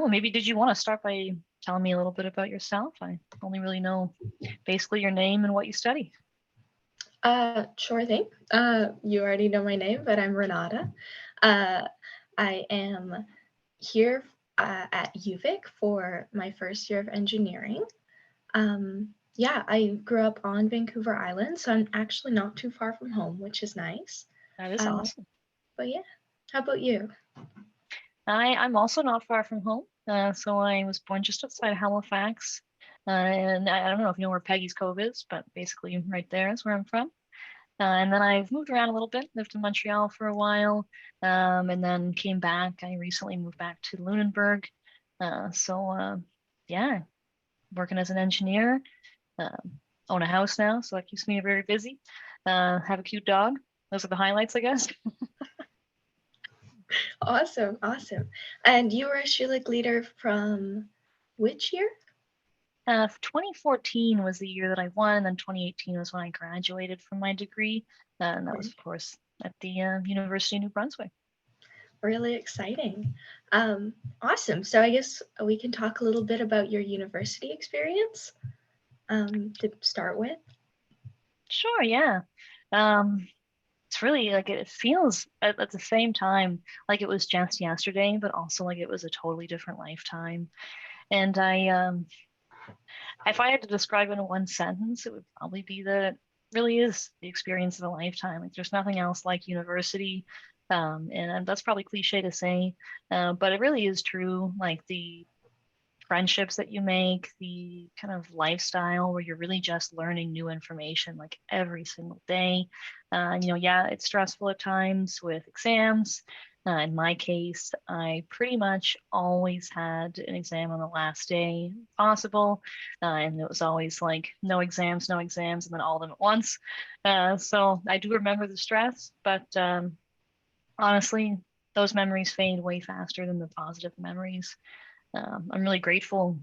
maybe did you want to start by telling me a little bit about yourself? I only really know basically your name and what you study. Sure thing. You already know my name, but I'm Renata. I am here at UVic for my first year of engineering. Yeah, I grew up on Vancouver Island, so I'm actually not too far from home, which is nice. That is awesome. But yeah, how about you? I'm also not far from home. So I was born just outside Halifax. And I don't know if you know where Peggy's Cove is, but basically right there is where I'm from. And then I've moved around a little bit, lived in Montreal for a while, and then came back. I recently moved back to Lunenburg. Yeah, working as an engineer, own a house now, so that keeps me very busy. Have a cute dog. Those are the highlights, I guess. Awesome. And you were a Schulich Leader from which year? 2014 was the year that I won, and then 2018 was when I graduated from my degree. And that was, of course, at the University of New Brunswick. Really exciting. Awesome. So I guess we can talk a little bit about your university experience to start with. Sure, yeah. It's really like it feels at the same time like it was just yesterday, but also like it was a totally different lifetime. And if I had to describe it in one sentence, it would probably be that it really is the experience of a lifetime. Like there's nothing else like university. And that's probably cliche to say, but it really is true. Like the friendships that you make, the kind of lifestyle where you're really just learning new information like every single day. Yeah, it's stressful at times with exams. In my case, I pretty much always had an exam on the last day possible. And it was always like no exams, no exams, and then all of them at once. So I do remember the stress, but honestly, those memories fade way faster than the positive memories. I'm really grateful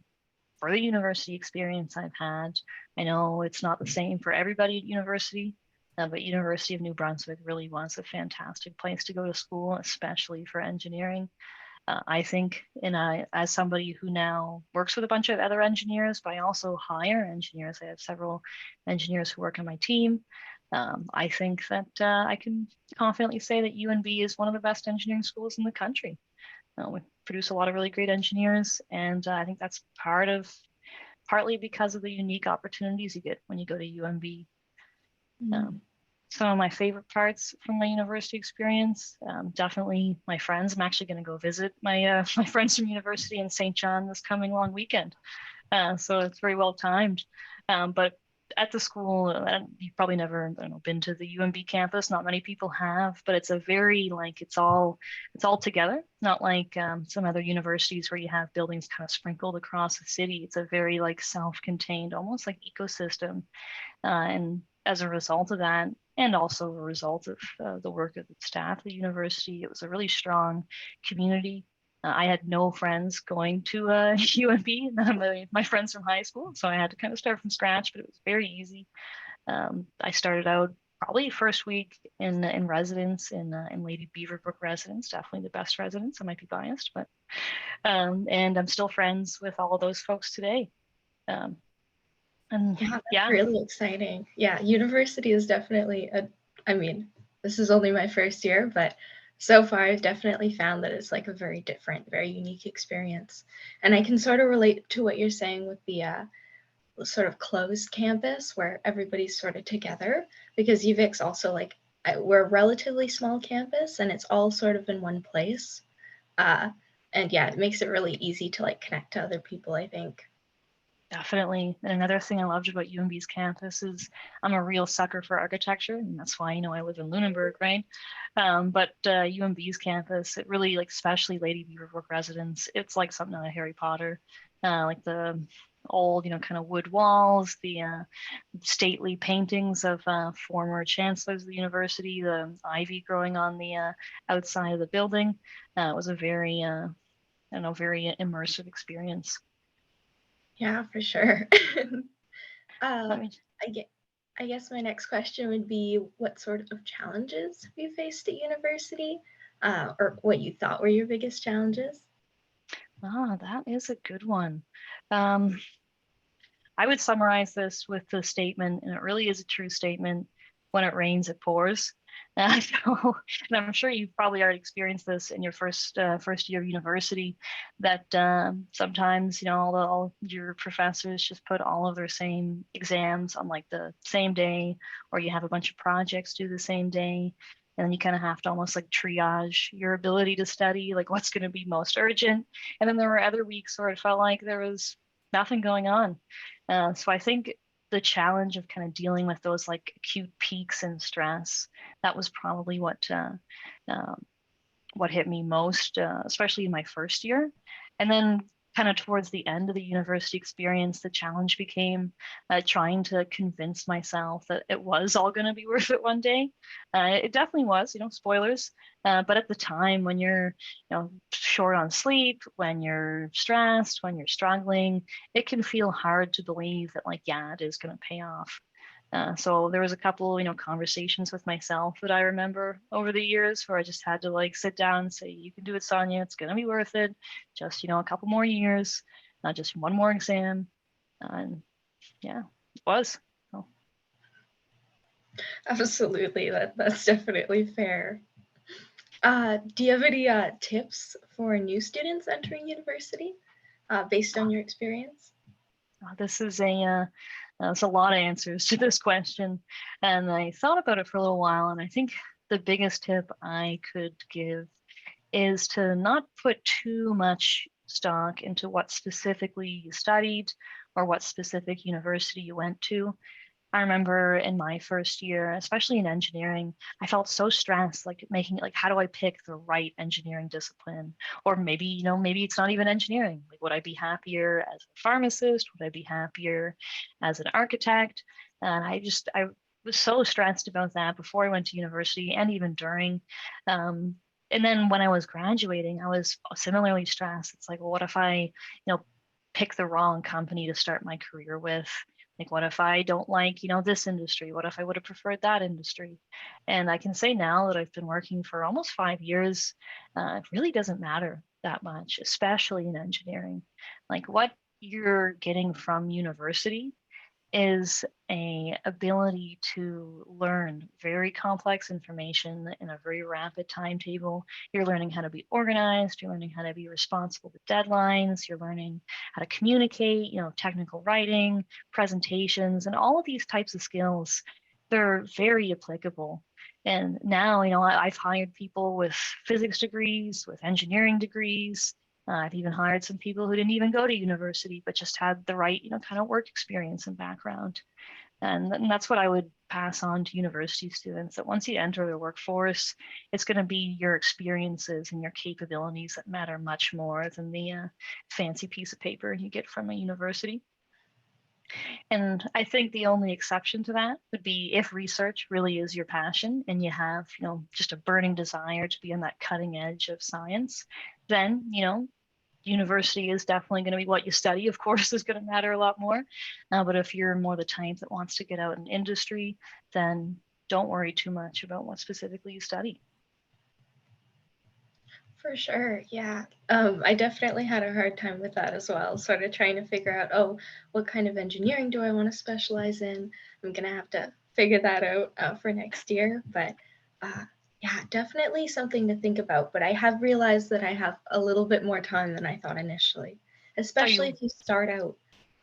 for the university experience I've had. I know it's not the same for everybody at university, but University of New Brunswick really was a fantastic place to go to school, especially for engineering. I think as somebody who now works with a bunch of other engineers, but I also hire engineers. I have several engineers who work on my team. I think that I can confidently say that UNB is one of the best engineering schools in the country. We produce a lot of really great engineers, and I think that's partly because of the unique opportunities you get when you go to UNB. Some of my favorite parts from my university experience, definitely my friends. I'm actually going to go visit my my friends from university in St. John this coming long weekend, so it's very well timed. But at the school, you've probably never been to the UNB campus. Not many people have, but it's a very like it's all together. Not like some other universities where you have buildings kind of sprinkled across the city. It's a very like self-contained, almost like ecosystem. And as a result of that, and also a result of the work of the staff at the university, it was a really strong community. I had no friends going to UNB, none of my friends from high school, so I had to kind of start from scratch, but it was very easy. I started out probably first week in residence in Lady Beaverbrook residence, definitely the best residence. I might be biased, but and I'm still friends with all of those folks today. And that's really exciting. Yeah, university is definitely this is only my first year, but so far I've definitely found that it's like a very different, very unique experience. And I can sort of relate to what you're saying with the sort of closed campus where everybody's sort of together, because UVic's also like, we're a relatively small campus and it's all sort of in one place. And yeah, it makes it really easy to like connect to other people, I think. Definitely. And another thing I loved about UNB's campus is I'm a real sucker for architecture, and that's why, I live in Lunenburg, right? But UNB's campus, it really, like, especially Lady Beaverbrook residence, it's like something out of Harry Potter. Like the old, kind of wood walls, the stately paintings of former chancellors of the university, the ivy growing on the outside of the building. It was a very, very immersive experience. Yeah, for sure. I guess my next question would be, what sort of challenges have you faced at university, or what you thought were your biggest challenges? Ah, that is a good one. Um, I would summarize this with the statement, and it really is a true statement: when it rains, it pours. So, and I'm sure you've probably already experienced this in your first year of university, that sometimes all your professors just put all of their same exams on like the same day, or you have a bunch of projects due the same day, and then you kind of have to almost like triage your ability to study, like what's going to be most urgent. And then there were other weeks where it felt like there was nothing going on. So I think the challenge of kind of dealing with those like acute peaks in stress, that was probably um, what hit me most, especially in my first year. And then kind of towards the end of the university experience, the challenge became trying to convince myself that it was all going to be worth it one day. It definitely was, spoilers. But at the time, when you're, short on sleep, when you're stressed, when you're struggling, it can feel hard to believe that, like, yeah, it is going to pay off. So there was a couple, conversations with myself that I remember over the years where I just had to like sit down and say, "You can do it, Sonja. It's gonna be worth it. Just, a couple more years, not just one more exam." And yeah, it was. So, Absolutely, that's definitely fair. Do you have any tips for new students entering university based on your experience? this is there's a lot of answers to this question, and I thought about it for a little while, and I think the biggest tip I could give is to not put too much stock into what specifically you studied or what specific university you went to. I remember in my first year, especially in engineering, I felt so stressed, like making like, how do I pick the right engineering discipline? Or maybe, maybe it's not even engineering. Like, would I be happier as a pharmacist? Would I be happier as an architect? And I was so stressed about that before I went to university and even during. And then when I was graduating, I was similarly stressed. It's like, well, what if I, pick the wrong company to start my career with? Like, what if I don't like, this industry? What if I would have preferred that industry? And I can say now that I've been working for almost 5 years, it really doesn't matter that much, especially in engineering. Like, what you're getting from university is a ability to learn very complex information in a very rapid timetable. You're learning how to be organized, you're learning how to be responsible with deadlines, you're learning how to communicate, technical writing, presentations, and all of these types of skills. They're very applicable. And now, I've hired people with physics degrees, with engineering degrees. I've even hired some people who didn't even go to university, but just had the right, kind of work experience and background. And that's what I would pass on to university students, that once you enter the workforce, it's going to be your experiences and your capabilities that matter much more than the fancy piece of paper you get from a university. And I think the only exception to that would be if research really is your passion and you have, just a burning desire to be on that cutting edge of science, then, university is definitely going to be what you study, of course, is going to matter a lot more. But if you're more the type that wants to get out in industry, then don't worry too much about what specifically you study. For sure, yeah. I definitely had a hard time with that as well, sort of trying to figure out, oh, what kind of engineering do I want to specialize in? I'm going to have to figure that out for next year. But uh, yeah, definitely something to think about. But I have realized that I have a little bit more time than I thought initially, So especially you if you start out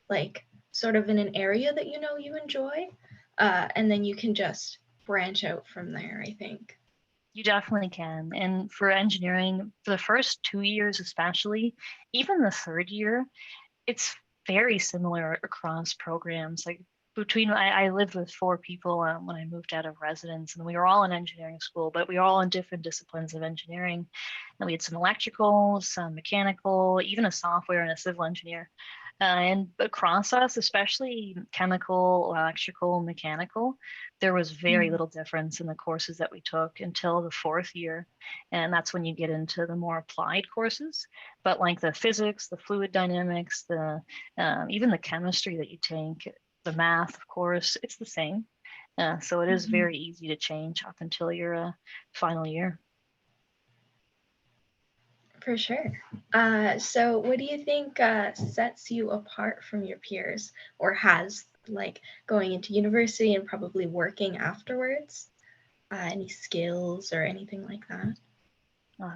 like sort of in an area that you enjoy, and then you can just branch out from there, I think. You definitely can. And for engineering, for the first 2 years especially, even the third year, it's very similar across programs. Like, I lived with four people when I moved out of residence, and we were all in engineering school, but we were all in different disciplines of engineering. And we had some electrical, some mechanical, even a software and a civil engineer. And across us, especially chemical, electrical, mechanical, there was very Mm. little difference in the courses that we took until the fourth year. And that's when you get into the more applied courses. But like the physics, the fluid dynamics, the even the chemistry that you take, the math, of course, it's the same. So it is Mhm. very easy to change up until your final year. For sure. So what do you think sets you apart from your peers, or has, like, going into university and probably working afterwards? Any skills or anything like that?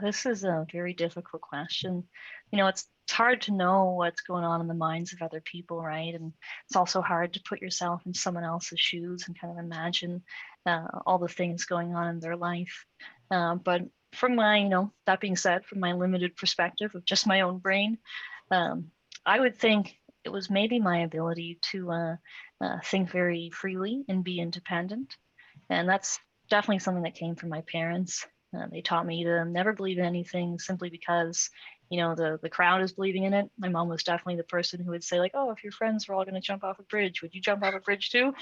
This is a very difficult question. You know, it's hard to know what's going on in the minds of other people, right? And it's also hard to put yourself in someone else's shoes and kind of imagine all the things going on in their life. But from my, that being said, from my limited perspective of just my own brain, um, I would think it was maybe my ability to think very freely and be independent. And that's definitely something that came from my parents. They taught me to never believe in anything simply because, the crowd is believing in it. My mom was definitely the person who would say, like, oh, if your friends were all going to jump off a bridge, would you jump off a bridge too?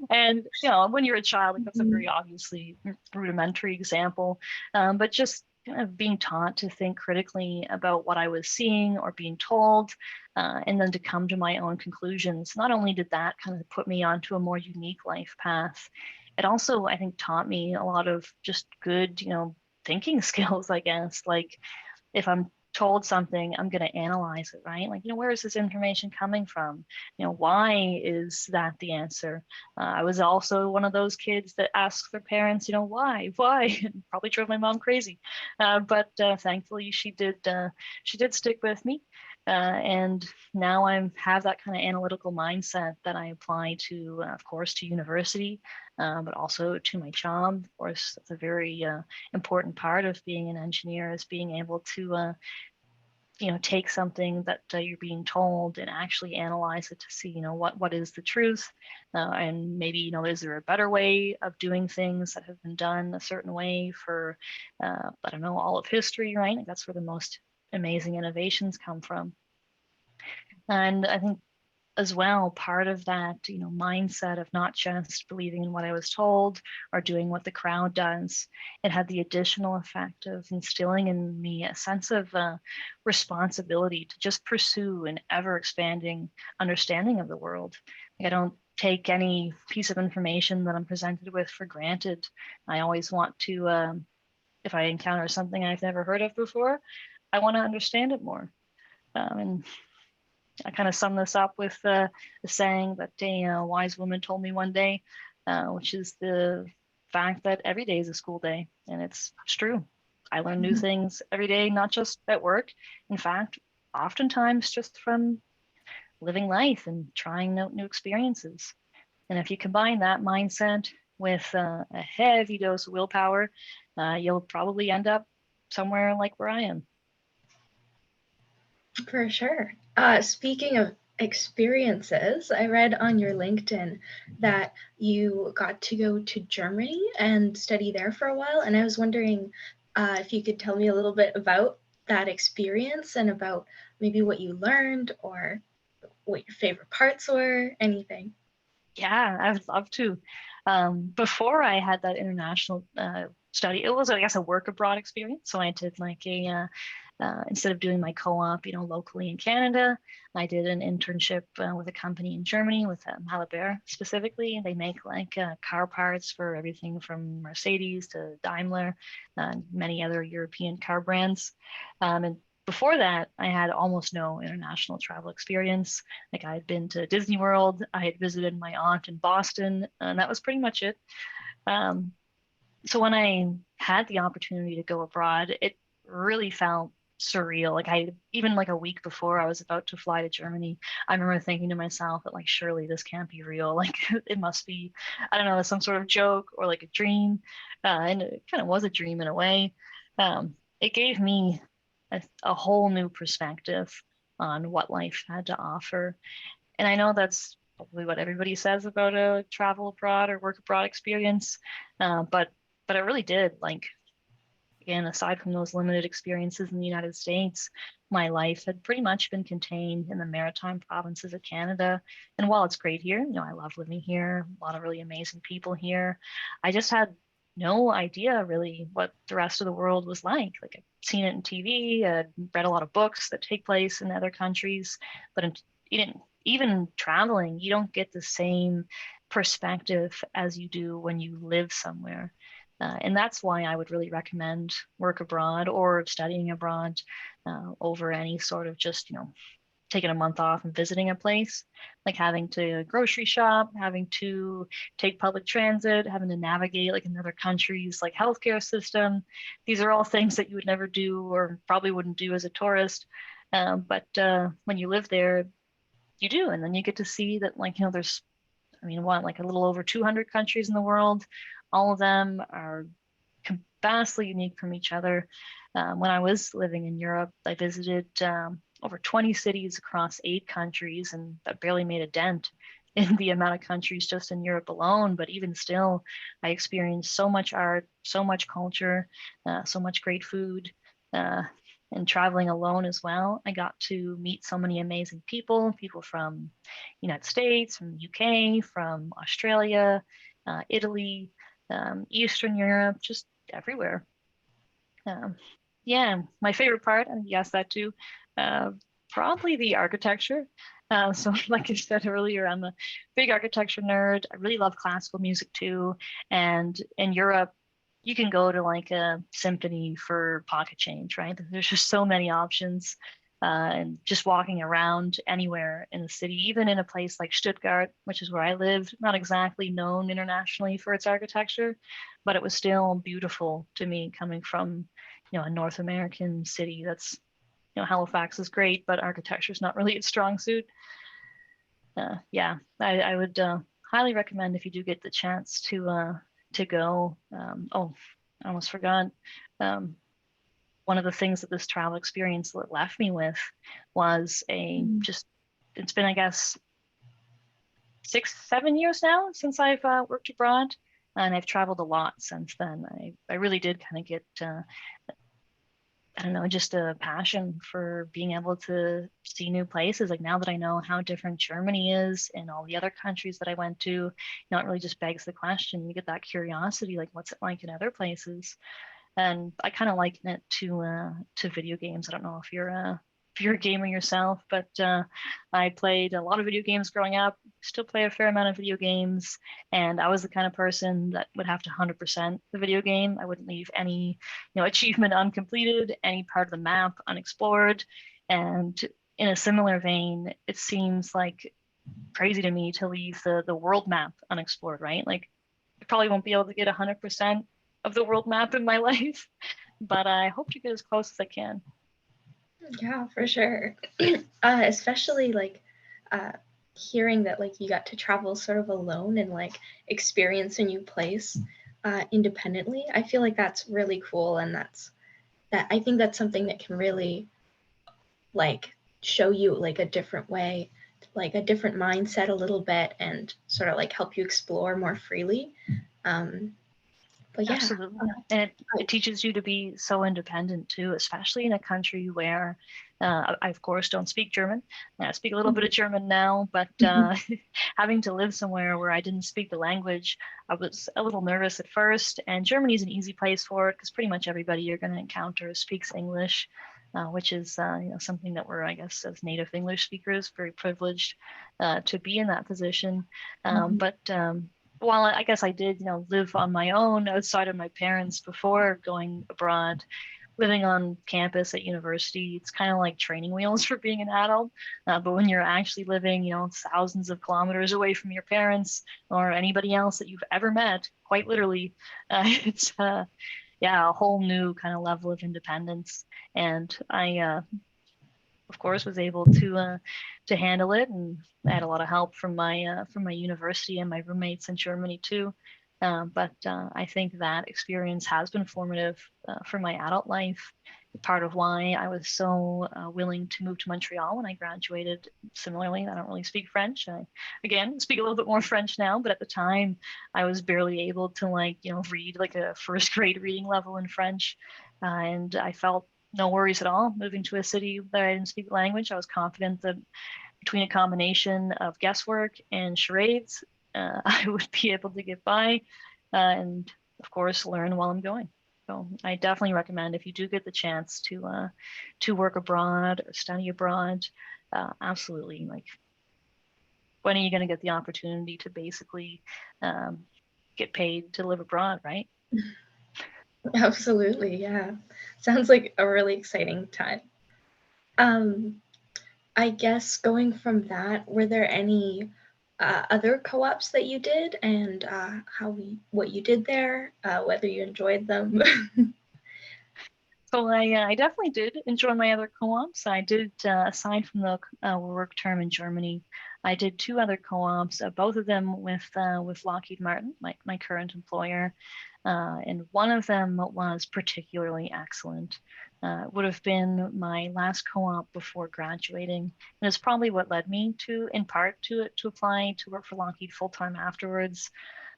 And, when you're a child, like that's a very obviously rudimentary example. But just kind of being taught to think critically about what I was seeing or being told, and then to come to my own conclusions. Not only did that kind of put me onto a more unique life path, it also, I think, taught me a lot of just good, thinking skills, I guess. Like if I'm told something, I'm going to analyze it, right? Like, where is this information coming from? Why is that the answer? I was also one of those kids that asks their parents, why? Probably drove my mom crazy. But thankfully she did stick with me. And now I have that kind of analytical mindset that I apply to, of course, to university, but also to my job. Of course, that's a very important part of being an engineer is being able to take something that you're being told and actually analyze it to see what is the truth, and maybe is there a better way of doing things that have been done a certain way for I don't know, all of history, right? That's where the most amazing innovations come from. And I think as well, part of that, mindset of not just believing in what I was told or doing what the crowd does, it had the additional effect of instilling in me a sense of responsibility to just pursue an ever expanding understanding of the world. Like, I don't take any piece of information that I'm presented with for granted. I always want to, if I encounter something I've never heard of before, I want to understand it more. And I kind of sum this up with the saying that a wise woman told me one day, which is the fact that every day is a school day. And it's true. I learn new things every day, not just at work. In fact, oftentimes just from living life and trying new experiences. And if you combine that mindset with a heavy dose of willpower, you'll probably end up somewhere like where I am. For sure. Speaking of experiences, I read on your LinkedIn that you got to go to Germany and study there for a while. And I was wondering if you could tell me a little bit about that experience and about maybe what you learned or what your favorite parts were, anything. Yeah, I would love to. Before I had that international study, it was, I guess, a work abroad experience. So I did like instead of doing my co-op, locally in Canada, I did an internship with a company in Germany with Halifax specifically. They make like car parts for everything from Mercedes to Daimler, and many other European car brands. And before that, I had almost no international travel experience. Like I had been to Disney World, I had visited my aunt in Boston, and that was pretty much it. Um, so when I had the opportunity to go abroad, it really felt surreal. Like I even like a week before I was about to fly to Germany, I remember thinking to myself that like surely this can't be real. Like it must be, I don't know, some sort of joke or like a dream. And it kind of was a dream in a way. It gave me a whole new perspective on what life had to offer. And I know that's probably what everybody says about a travel abroad or work abroad experience. But it really did. Like, again, aside from those limited experiences in the United States, my life had pretty much been contained in the maritime provinces of Canada. And while it's great here, I love living here, a lot of really amazing people here. I just had no idea really what the rest of the world was like. Like I've seen it in TV, I'd read a lot of books that take place in other countries, but even traveling, you don't get the same perspective as you do when you live somewhere. And that's why I would really recommend work abroad or studying abroad over any sort of just, taking a month off and visiting a place, like having to grocery shop, having to take public transit, having to navigate like another country's like healthcare system. These are all things that you would never do or probably wouldn't do as a tourist. But when you live there, you do. And then you get to see that like, there's, like a little over 200 countries in the world. All of them are vastly unique from each other. When I was living in Europe, I visited over 20 cities across 8 countries, and that barely made a dent in the amount of countries just in Europe alone. But even still, I experienced so much art, so much culture, so much great food. And traveling alone as well, I got to meet so many amazing people from United States, from the UK, from Australia, Italy, Eastern Europe, just everywhere. Um, yeah, my favorite part, and you asked that too, uh, probably the architecture. So, like I said earlier, I'm a big architecture nerd. I really love classical music too. And in Europe, you can go to like a symphony for pocket change, right? There's just so many options. And just walking around anywhere in the city, even in a place like Stuttgart, which is where I lived, not exactly known internationally for its architecture, but it was still beautiful to me coming from, a North American city that's, Halifax is great, but architecture is not really its strong suit. Yeah, I would highly recommend if you do get the chance to go. Oh, I almost forgot. Um, One of the things that this travel experience left me with was it's been, I guess, 6, 7 years now since I've worked abroad, and I've traveled a lot since then. I really did kind of get I don't know, just a passion for being able to see new places. Like now that I know how different Germany is and all the other countries that I went to, it really just begs the question. You get that curiosity, like what's it like in other places? And I kind of liken it to video games. I don't know if you're a gamer yourself, but I played a lot of video games growing up. Still play a fair amount of video games, and I was the kind of person that would have to 100% the video game. I wouldn't leave any achievement uncompleted, any part of the map unexplored. And in a similar vein, it seems like crazy to me to leave the world map unexplored, right? Like I probably won't be able to get 100% of the world map in my life, but I hope to get as close as I can. Yeah, for sure. Especially like hearing that like you got to travel sort of alone and like experience a new place independently. I feel like that's really cool, and I think that's something that can really like show you like a different way, like a different mindset a little bit, and sort of like help you explore more freely. Um, but yeah. Absolutely. And it teaches you to be so independent too, especially in a country where I, of course, don't speak German. I speak a little bit of German now, but having to live somewhere where I didn't speak the language, I was a little nervous at first. And Germany is an easy place for it because pretty much everybody you're going to encounter speaks English, which is something that we're, I guess, as native English speakers, very privileged to be in that position. But while I guess I did, live on my own outside of my parents before going abroad, living on campus at university, it's kind of like training wheels for being an adult. But when you're actually living, thousands of kilometers away from your parents or anybody else that you've ever met, quite literally, it's yeah, a whole new kind of level of independence. And I of course, was able to handle it, and I had a lot of help from my university and my roommates in Germany too. But I think that experience has been formative for my adult life. Part of why I was so willing to move to Montreal when I graduated. Similarly, I don't really speak French. I, again, speak a little bit more French now, but at the time, I was barely able to read like a first grade reading level in French, and I felt no worries at all moving to a city that I didn't speak the language. I was confident that between a combination of guesswork and charades, I would be able to get by and, of course, learn while I'm going. So I definitely recommend if you do get the chance to work abroad or study abroad, absolutely. Like, when are you going to get the opportunity to basically get paid to live abroad, right? Absolutely, yeah. Sounds like a really exciting time. Um, I guess going from that, were there any other co-ops that you did, and what you did there, whether you enjoyed them? So I definitely did enjoy my other co-ops. I did, aside from the work term in Germany, I did two other co-ops, both of them with Lockheed Martin, my current employer, and one of them was particularly excellent. It would have been my last co-op before graduating, and it's probably what led me to, in part, to apply to work for Lockheed full time afterwards.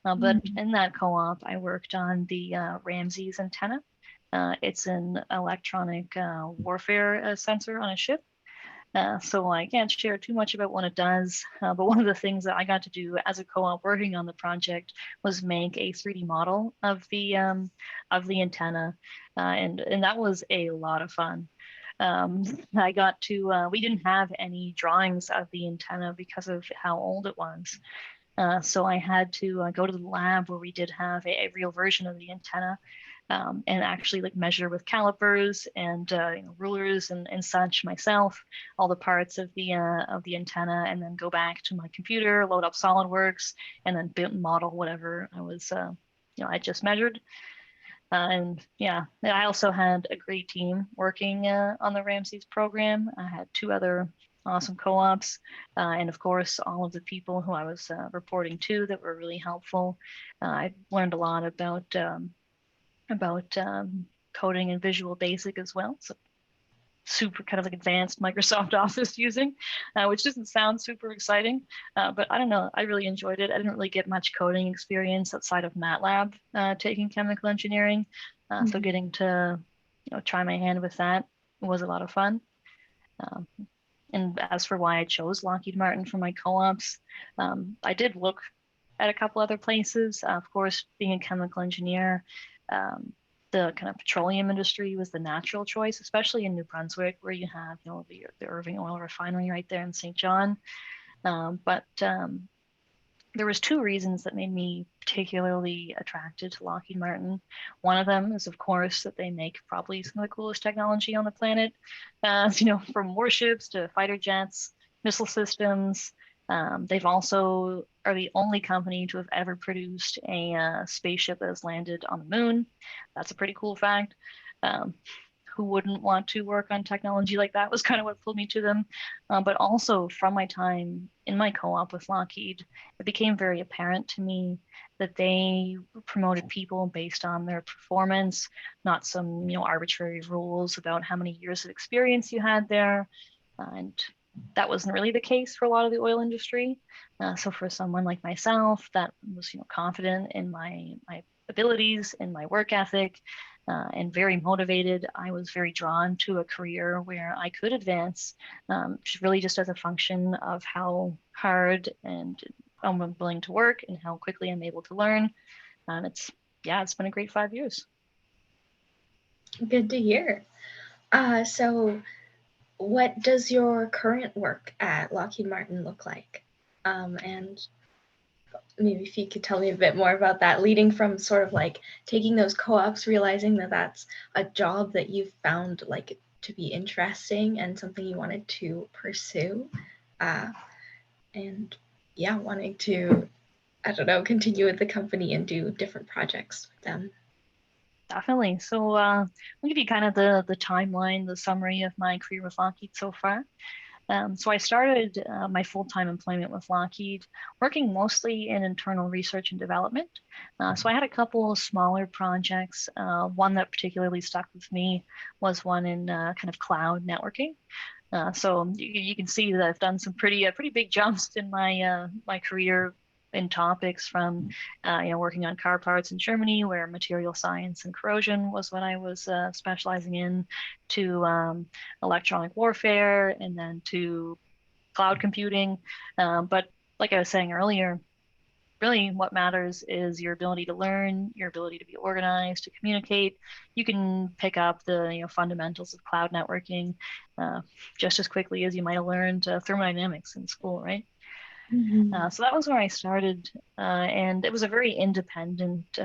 But Mhm. in that co-op, I worked on the Ramses antenna. It's an electronic warfare sensor on a ship. So I can't share too much about what it does, but one of the things that I got to do as a co-op working on the project was make a 3D model of the antenna, and that was a lot of fun. I got to we didn't have any drawings of the antenna because of how old it was. So I had to go to the lab where we did have a real version of the antenna, and actually like measure with calipers and rulers and such myself all the parts of the antenna, and then go back to my computer, load up SolidWorks, and then build model whatever I just measured. And yeah, I also had a great team working on the Ramses program. I had two other awesome co-ops, and of course, all of the people who I was reporting to that were really helpful. I learned a lot about coding and Visual Basic as well. So super kind of like advanced Microsoft Office using, which doesn't sound super exciting, but I don't know. I really enjoyed it. I didn't really get much coding experience outside of MATLAB, taking chemical engineering. So Mhm. getting to try my hand with that was a lot of fun. Um, and as for why I chose Lockheed Martin for my co-ops, I did look at a couple other places. Of course, being a chemical engineer, um, the kind of petroleum industry was the natural choice, especially in New Brunswick, where you have, the Irving Oil Refinery right there in St. John. But there was two reasons that made me particularly attracted to Lockheed Martin. One of them is, of course, that they make probably some of the coolest technology on the planet. From warships to fighter jets, missile systems. They've also are the only company to have ever produced a spaceship that has landed on the moon. That's a pretty cool fact. Um, who wouldn't want to work on technology like that was kind of what pulled me to them. But also from my time in my co-op with Lockheed, it became very apparent to me that they promoted people based on their performance, not some, arbitrary rules about how many years of experience you had there. And that wasn't really the case for a lot of the oil industry. So for someone like myself that was, confident in my abilities and my work ethic, and very motivated, I was very drawn to a career where I could advance, really just as a function of how hard and I'm willing to work and how quickly I'm able to learn. And it's been a great 5 years. Good to hear. So what does your current work at Lockheed Martin look like? And maybe if you could tell me a bit more about that, leading from sort of like taking those co-ops, realizing that that's a job that you've found like to be interesting and something you wanted to pursue, uh, and yeah, wanting to, I don't know, continue with the company and do different projects with them. Definitely. So I'll give you kind of the timeline, the summary of my career with Lockheed so far. So I started my full-time employment with Lockheed, working mostly in internal research and development. So I had a couple of smaller projects. One that particularly stuck with me was one in kind of cloud networking. So you can see that I've done some pretty big jumps in my career in topics from working on car parts in Germany, where material science and corrosion was what I was specializing in, to electronic warfare, and then to cloud computing. But like I was saying earlier, really what matters is your ability to learn, your ability to be organized, to communicate. You can pick up the fundamentals of cloud networking uh, just as quickly as you might have learned thermodynamics in school, right? Mhm. So that was where I started, and it was a very independent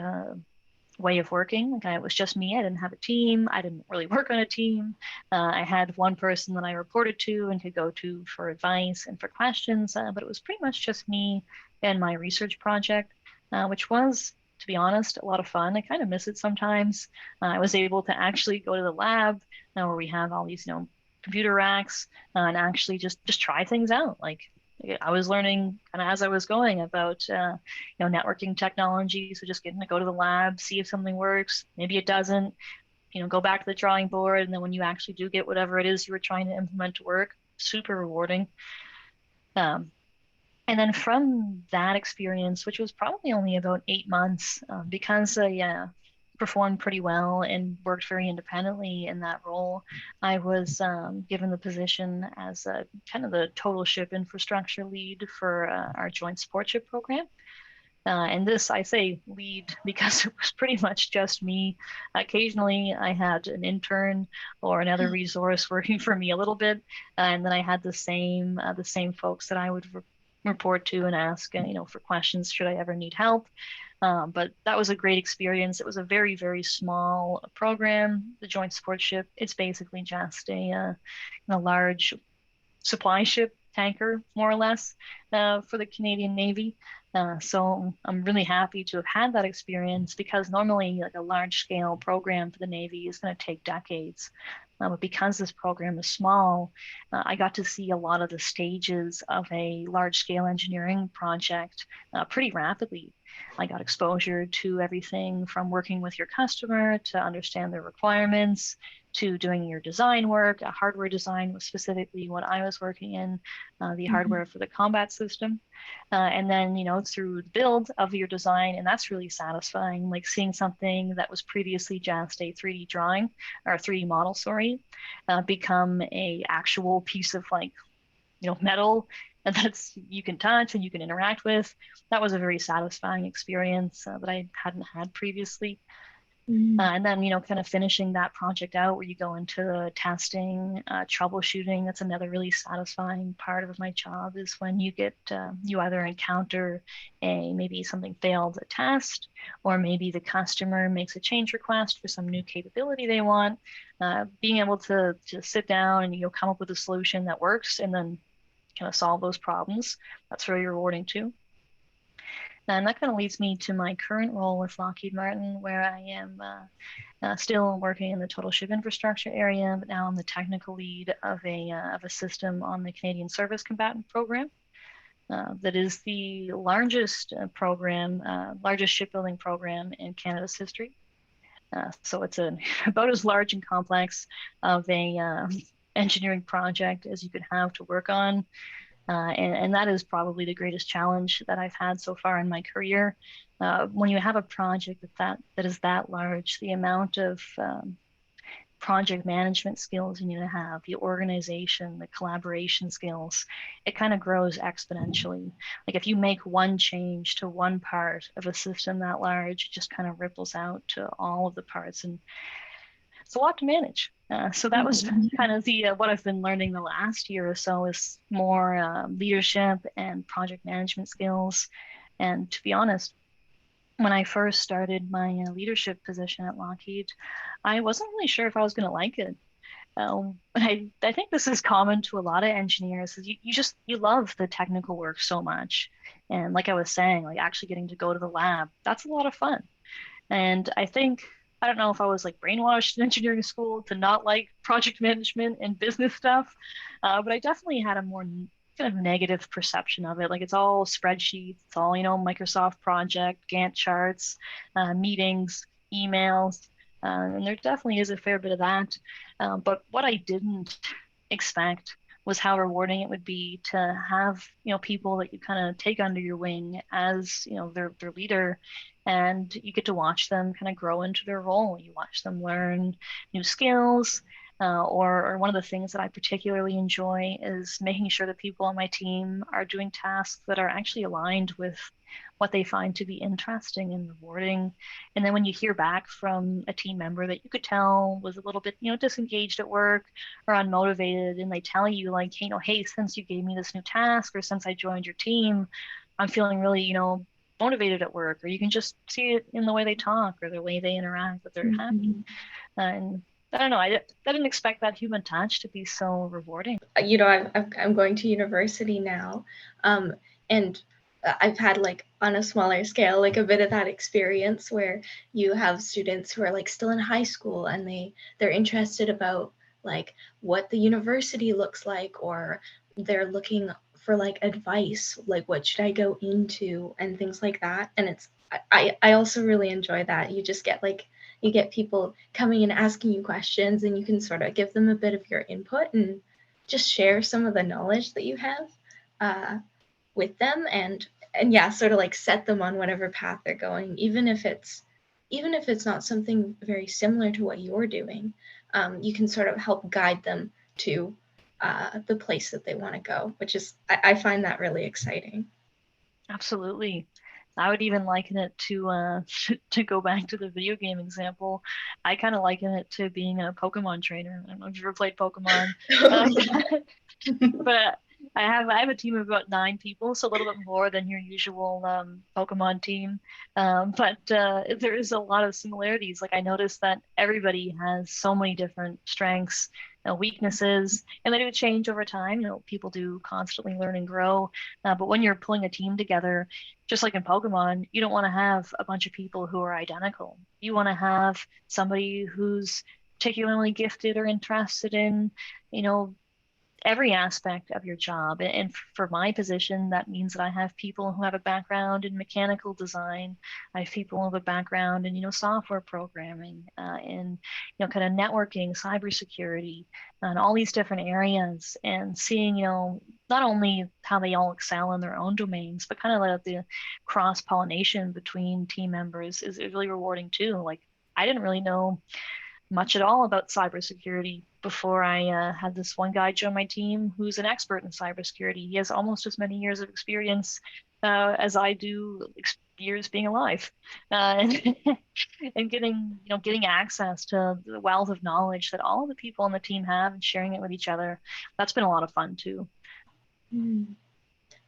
way of working. Like it was just me. I didn't have a team. I didn't really work on a team. I had one person that I reported to and could go to for advice and for questions, but it was pretty much just me and my research project, which was, to be honest, a lot of fun. I kind of miss it sometimes. I was able to actually go to the lab where we have all these, computer racks and actually just try things out. Like I was learning kind of as I was going about networking technology. So just getting to go to the lab, see if something works, maybe it doesn't, go back to the drawing board, and then when you actually do get whatever it is you were trying to implement to work, super rewarding. Um, and then from that experience, which was probably only about 8 months, because I performed pretty well and worked very independently in that role, I was given the position as kind of the total ship infrastructure lead for our joint support ship program. And this, I say lead because it was pretty much just me. Occasionally, I had an intern or another resource working for me a little bit, and then I had the same folks that I would report to and ask, for questions should I ever need help. But that was a great experience. It was a very, very small program. The Joint Support Ship, it's basically just a large supply ship tanker, more or less, for the Canadian Navy. So I'm really happy to have had that experience because normally, like a large scale program for the Navy is going to take decades. But because this program is small, I got to see a lot of the stages of a large scale engineering project pretty rapidly. I got exposure to everything from working with your customer to understand their requirements to doing your design work. Hardware design was specifically what I was working in, the hardware for the combat system. And then, through the build of your design, and that's really satisfying, like seeing something that was previously just a 3D drawing or a 3D model, sorry, become a actual piece of like, metal and that's you can touch and you can interact with. That was a very satisfying experience that I hadn't had previously. And then, kind of finishing that project out where you go into the testing, troubleshooting. That's another really satisfying part of my job is when you either encounter maybe something failed a test, or maybe the customer makes a change request for some new capability they want. Being able to just sit down and, come up with a solution that works and then kind of solve those problems. That's very rewarding too. And that kind of leads me to my current role with Lockheed Martin, where I am still working in the total ship infrastructure area, but now I'm the technical lead of a system on the Canadian Surface Combatant program. That is the largest largest shipbuilding program in Canada's history. So it's about as large and complex of a engineering project as you could have to work on. And that is probably the greatest challenge that I've had so far in my career. When you have a project that is that large, the amount of project management skills you need to have, the organization, the collaboration skills, it kind of grows exponentially. Like if you make one change to one part of a system that large, it just kind of ripples out to all of the parts. And it's a lot to manage. So that was kind of the what I've been learning the last year or so is more leadership and project management skills. And to be honest, when I first started my leadership position at Lockheed, I wasn't really sure if I was going to like it. I think this is common to a lot of engineers. Is you love the technical work so much, and like I was saying, like actually getting to go to the lab, that's a lot of fun. And I don't know if I was like brainwashed in engineering school to not like project management and business stuff, but I definitely had a more kind of negative perception of it. Like it's all spreadsheets, it's all, Microsoft project, Gantt charts, meetings, emails. And there definitely is a fair bit of that. But what I didn't expect was how rewarding it would be to have, people that you kind of take under your wing as, their leader, and you get to watch them kind of grow into their role. You watch them learn new skills. Or one of the things that I particularly enjoy is making sure that people on my team are doing tasks that are actually aligned with what they find to be interesting and rewarding. And then when you hear back from a team member that you could tell was a little bit, disengaged at work or unmotivated, and they tell you like, hey, since you gave me this new task or since I joined your team, I'm feeling really, motivated at work, or you can just see it in the way they talk or the way they interact, that they're happy. Mhm. And I don't know, I didn't expect that human touch to be so rewarding. I'm going to university now, and I've had like on a smaller scale like a bit of that experience where you have students who are like still in high school and they're interested about like what the university looks like, or they're looking for like advice, like what should I go into and things like that. And I also really enjoy that. You just get like you get people coming and asking you questions, and you can sort of give them a bit of your input and just share some of the knowledge that you have with them, and yeah, sort of like set them on whatever path they're going, even if it's not something very similar to what you're doing. You can sort of help guide them to the place that they want to go, which is I find that really exciting. Absolutely. I would even liken it to to go back to the video game example. I kind of liken it to being a Pokemon trainer. I don't know if you've ever played Pokemon. Uh, but I have a team of about 9 people, so a little bit more than your usual Pokemon team. But there is a lot of similarities. Like I noticed that everybody has so many different strengths, weaknesses, and they do change over time. People do constantly learn and grow. But when you're pulling a team together, just like in Pokemon, you don't want to have a bunch of people who are identical. You want to have somebody who's particularly gifted or interested in, you know, every aspect of your job. And for my position, that means that I have people who have a background in mechanical design. I have people who have a background in, software programming, in, kind of networking, cybersecurity, and all these different areas. And seeing, not only how they all excel in their own domains, but kind of like the cross-pollination between team members is really rewarding too. Like I didn't really know much at all about cybersecurity before I had this one guy join my team who's an expert in cybersecurity. He has almost as many years of experience as I do years being alive, and, and getting access to the wealth of knowledge that all of the people on the team have and sharing it with each other. That's been a lot of fun too. Mm.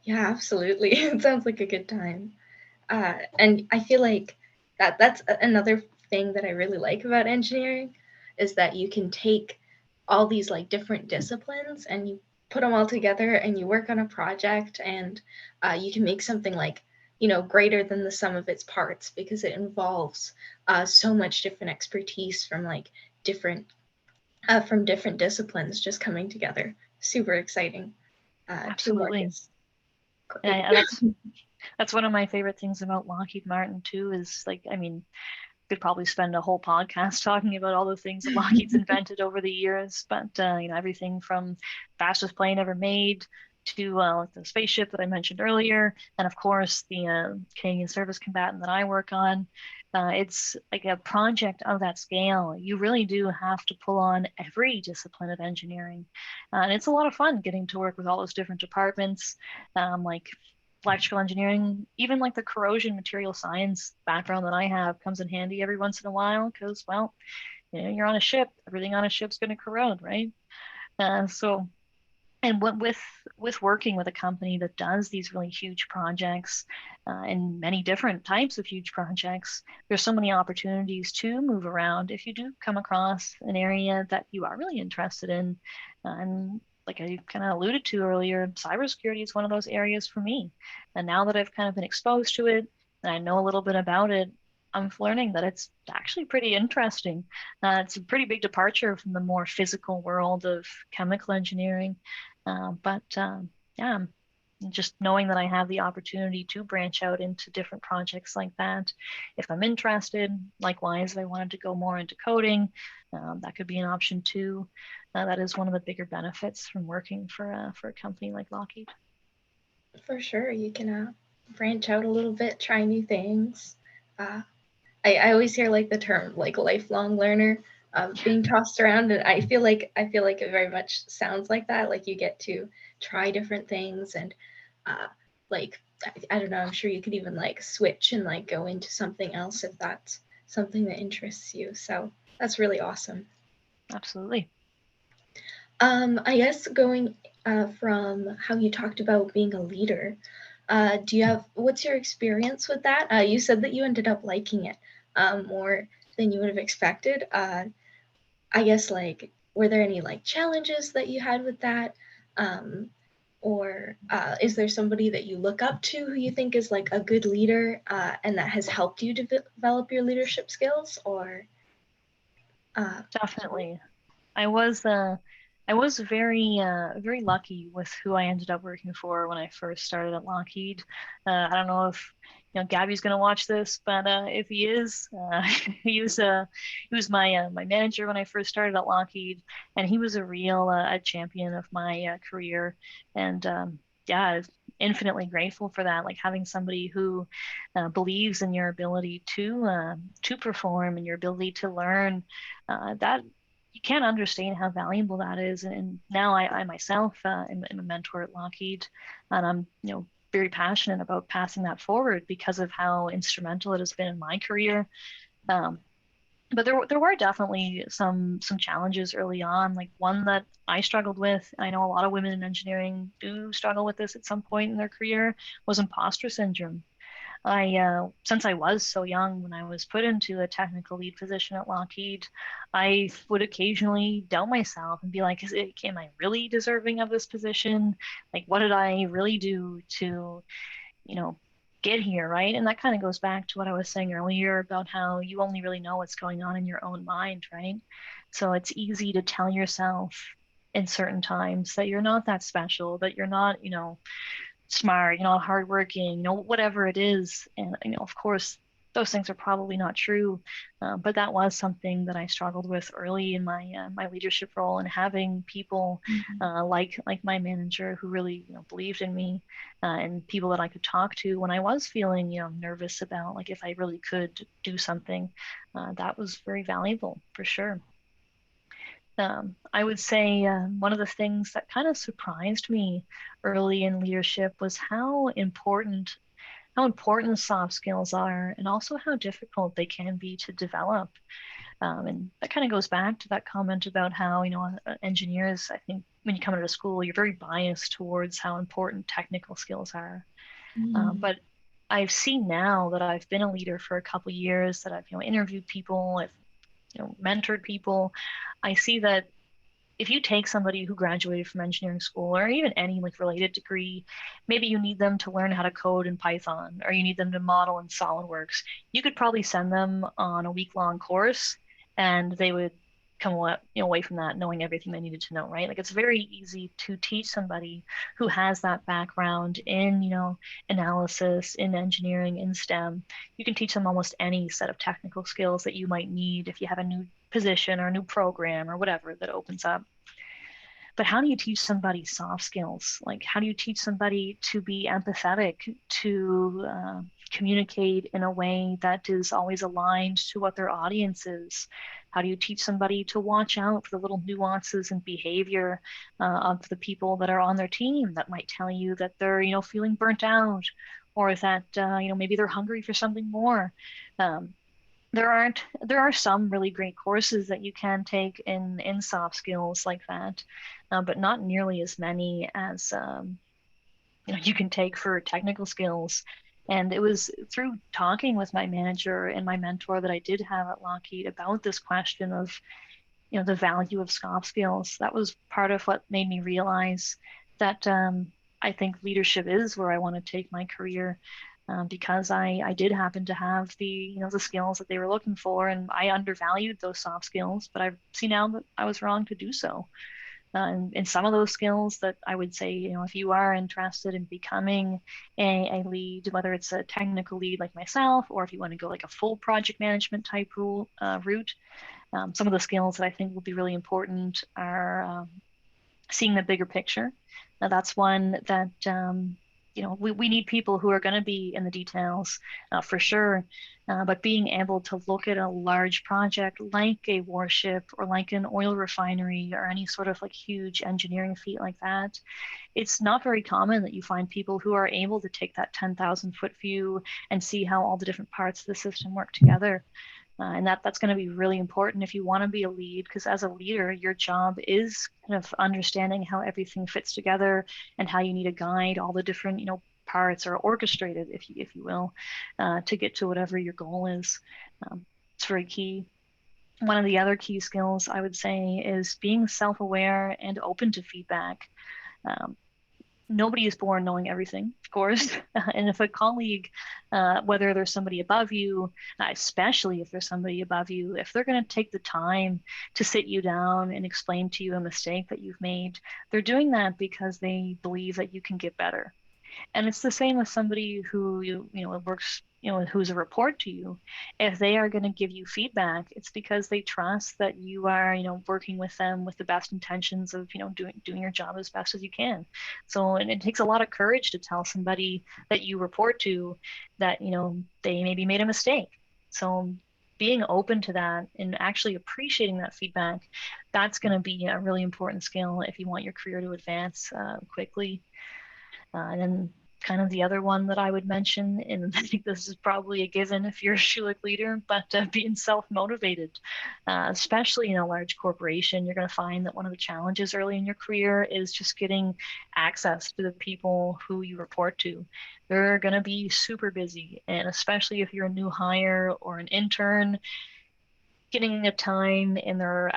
Yeah, absolutely. It sounds like a good time. And I feel like that's another thing that I really like about engineering is that you can take all these like different disciplines and you put them all together and you work on a project, and you can make something like greater than the sum of its parts, because it involves so much different expertise different from different disciplines just coming together. Super exciting. Teamwork Absolutely. is And, great. and that's one of my favorite things about Lockheed Martin too, is like, I mean, could probably spend a whole podcast talking about all the things that Lockheed's invented over the years. But everything from fastest plane ever made to like the spaceship that I mentioned earlier, and of course the Canadian Surface Combatant that I work on. It's like a project of that scale. You really do have to pull on every discipline of engineering, and it's a lot of fun getting to work with all those different departments, like electrical engineering, even like the corrosion material science background that I have comes in handy every once in a while because, well, you're on a ship. Everything on a ship's going to corrode, right? So, and with working with a company that does these really huge projects and many different types of huge projects, there's so many opportunities to move around if you do come across an area that you are really interested in. And like I kind of alluded to earlier, cybersecurity is one of those areas for me. And now that I've kind of been exposed to it and I know a little bit about it, I'm learning that it's actually pretty interesting. It's a pretty big departure from the more physical world of chemical engineering. But yeah, just knowing that I have the opportunity to branch out into different projects like that. If I'm interested, likewise, if I wanted to go more into coding, that could be an option too. That is one of the bigger benefits from working for a company like Lockheed. For sure, you can branch out a little bit, try new things. Uh, I always hear like the term like lifelong learner being tossed around, and I feel like it very much sounds like that. Like you get to try different things, and uh, like I don't know. I'm sure you could even like switch and like go into something else if that's something that interests you. So that's really awesome. Absolutely. I guess going from how you talked about being a leader, What's your experience with that? You said that you ended up liking it more than you would have expected. I guess, like, were there any like challenges that you had with that? Um, or is there somebody that you look up to who you think is like a good leader and that has helped you develop your leadership skills? Or Definitely. I was I was very lucky with who I ended up working for when I first started at Lockheed. I don't know if Gabby's gonna watch this, but if he is, he was my manager when I first started at Lockheed, and he was a real a champion of my career, and yeah, I'm infinitely grateful for that. Like having somebody who believes in your ability to perform and your ability to learn, that you can't understand how valuable that is. And now I myself am a mentor at Lockheed, and I'm very passionate about passing that forward because of how instrumental it has been in my career. Um, but there were definitely some challenges early on. Like one that I struggled with, I know a lot of women in engineering do struggle with this at some point in their career, was imposter syndrome. Since I was so young, when I was put into a technical lead position at Lockheed, I would occasionally doubt myself and be like, am I really deserving of this position? Like, what did I really do to, you know, get here, right? And that kind of goes back to what I was saying earlier about how you only really know what's going on in your own mind, right? So it's easy to tell yourself in certain times that you're not that special, that you're not, smart, hardworking, whatever it is. And, of course, those things are probably not true. But that was something that I struggled with early in my leadership role, and having people like my manager who really, believed in me, and people that I could talk to when I was feeling, nervous about like if I really could do something. That was very valuable for sure. I would say one of the things that kind of surprised me early in leadership was how important soft skills are, and also how difficult they can be to develop. And that kind of goes back to that comment about how, engineers, I think when you come into school, you're very biased towards how important technical skills are. mm, But I've seen now that I've been a leader for a couple years, that I've, interviewed people, I've, mentored people. I see that if you take somebody who graduated from engineering school or even any like related degree, maybe you need them to learn how to code in Python, or you need them to model in SolidWorks, you could probably send them on a week-long course and they would come away from that knowing everything they needed to know, right? Like it's very easy to teach somebody who has that background in, analysis, in engineering, in STEM. You can teach them almost any set of technical skills that you might need if you have a new position or a new program or whatever that opens up. But how do you teach somebody soft skills? Like, how do you teach somebody to be empathetic, to communicate in a way that is always aligned to what their audience is? How do you teach somebody to watch out for the little nuances and behavior of the people that are on their team that might tell you that they're, feeling burnt out, or that, maybe they're hungry for something more? Um, there are some really great courses that you can take in soft skills like that, but not nearly as many as you can take for technical skills. And it was through talking with my manager and my mentor that I did have at Lockheed about this question of, the value of soft skills. That was part of what made me realize that I think leadership is where I want to take my career, because I did happen to have the skills that they were looking for, and I undervalued those soft skills, but I see now that I was wrong to do so. And some of those skills that I would say, if you are interested in becoming a lead, whether it's a technical lead like myself, or if you want to go like a full project management type route, some of the skills that I think will be really important are seeing the bigger picture. Now, that's one that we need people who are going to be in the details, for sure. But being able to look at a large project like a warship or like an oil refinery or any sort of like huge engineering feat like that, it's not very common that you find people who are able to take that 10,000-foot view and see how all the different parts of the system work together. And that's going to be really important if you want to be a lead, because as a leader, your job is kind of understanding how everything fits together and how you need to guide all the different, parts are orchestrated, if you will, to get to whatever your goal is. It's very key. One of the other key skills I would say is being self-aware and open to feedback. Um, Nobody is born knowing everything, of course. And if a colleague, whether there's somebody above you, especially if there's somebody above you, if they're going to take the time to sit you down and explain to you a mistake that you've made, they're doing that because they believe that you can get better. And it's the same with somebody who works, who's a report to you. If they are going to give you feedback, it's because they trust that you are, working with them with the best intentions of, doing your job as best as you can. So, and it takes a lot of courage to tell somebody that you report to that, they maybe made a mistake. So being open to that and actually appreciating that feedback, that's going to be a really important skill if you want your career to advance quickly. And then kind of the other one that I would mention, and I think this is probably a given if you're a Schulich leader, but being self-motivated, especially in a large corporation, you're going to find that one of the challenges early in your career is just getting access to the people who you report to. They're going to be super busy, and especially if you're a new hire or an intern, getting a time in their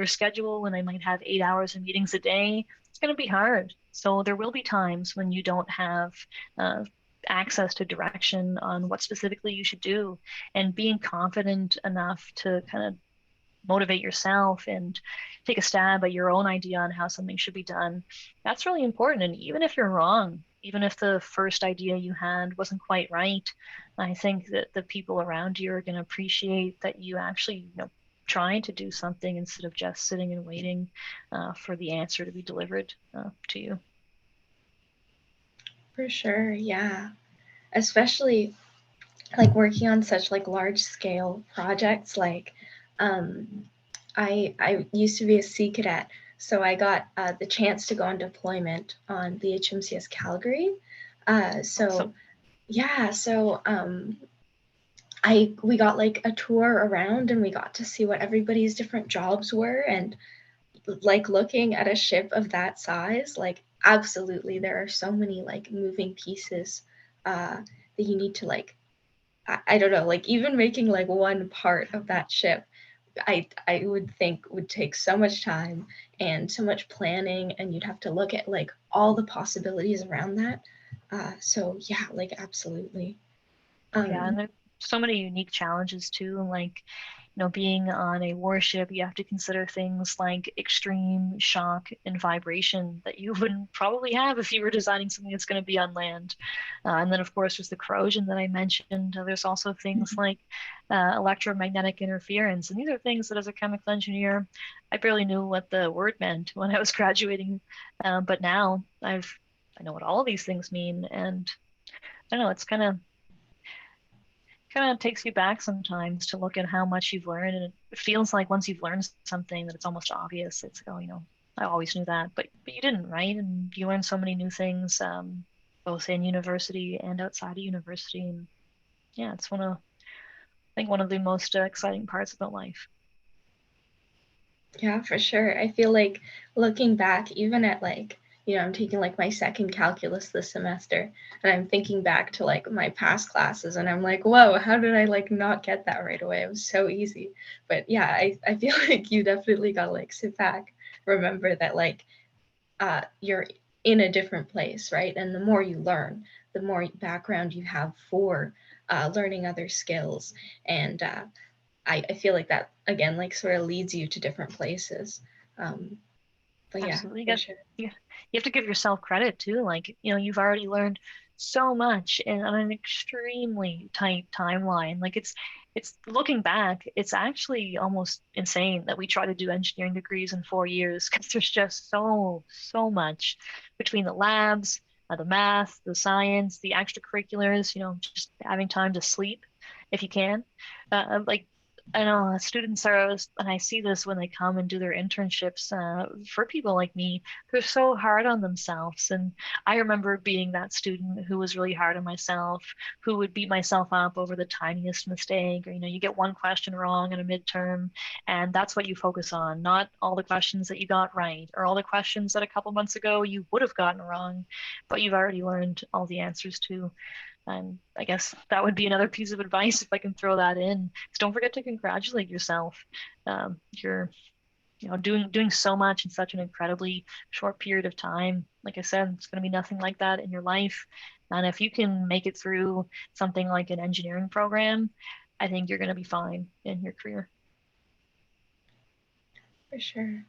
schedule when they might have 8 hours of meetings a day, it's going to be hard. So there will be times when you don't have uh, access to direction on what specifically you should do, and being confident enough to kind of motivate yourself and take a stab at your own idea on how something should be done. That's really important. And even if you're wrong, even if the first idea you had wasn't quite right, I think that the people around you are going to appreciate that you actually, trying to do something instead of just sitting and waiting for the answer to be delivered to you. For sure, yeah. Especially like working on such like large scale projects. Like, I used to be a sea cadet, so I got the chance to go on deployment on the HMCS Calgary. So Awesome. yeah, so we got like a tour around and we got to see what everybody's different jobs were, and like looking at a ship of that size, like absolutely there are so many like moving pieces that you need to like I don't know, like even making like one part of that ship, I would think would take so much time and so much planning, and you'd have to look at like all the possibilities around that. So yeah, like absolutely. Oh yeah, and Um, there's so many unique challenges too. Like, being on a warship, you have to consider things like extreme shock and vibration that you wouldn't probably have if you were designing something that's going to be on land. And then, of course, there's the corrosion that I mentioned. There's also things like electromagnetic interference. And these are things that, as a chemical engineer, I barely knew what the word meant when I was graduating. But now I know what all of these things mean. And I don't know, it's kind of takes you back sometimes to look at how much you've learned. And it feels like once you've learned something that it's almost obvious. It's like, oh, I always knew that, but you didn't, right? And you learn so many new things, both in university and outside of university. And yeah, it's I think one of the most exciting parts about life. Yeah, for sure. I feel like looking back, even at like, I'm taking like my second calculus this semester, and I'm thinking back to like my past classes, and I'm like, whoa, how did I like not get that right away? It was so easy. But yeah, I feel like you definitely gotta like sit back, remember that like you're in a different place, right? And the more you learn, the more background you have for learning other skills. And I feel like that again like sort of leads you to different places. Um, but yeah, Absolutely. for sure. You have to give yourself credit too. Like, you've already learned so much in on an extremely tight timeline. Like it's looking back, it's actually almost insane that we try to do engineering degrees in 4 years because there's just so much between the labs, the math, the science, the extracurriculars, just having time to sleep if you can. Like I know students are, and I see this when they come and do their internships, for people like me, they're so hard on themselves. And I remember being that student who was really hard on myself, who would beat myself up over the tiniest mistake. Or, you get one question wrong in a midterm, and that's what you focus on, not all the questions that you got right, or all the questions that a couple months ago you would have gotten wrong, but you've already learned all the answers to. And I guess that would be another piece of advice if I can throw that in. Is don't forget to congratulate yourself. You're, doing so much in such an incredibly short period of time. Like I said, it's going to be nothing like that in your life. And if you can make it through something like an engineering program, I think you're going to be fine in your career. For sure.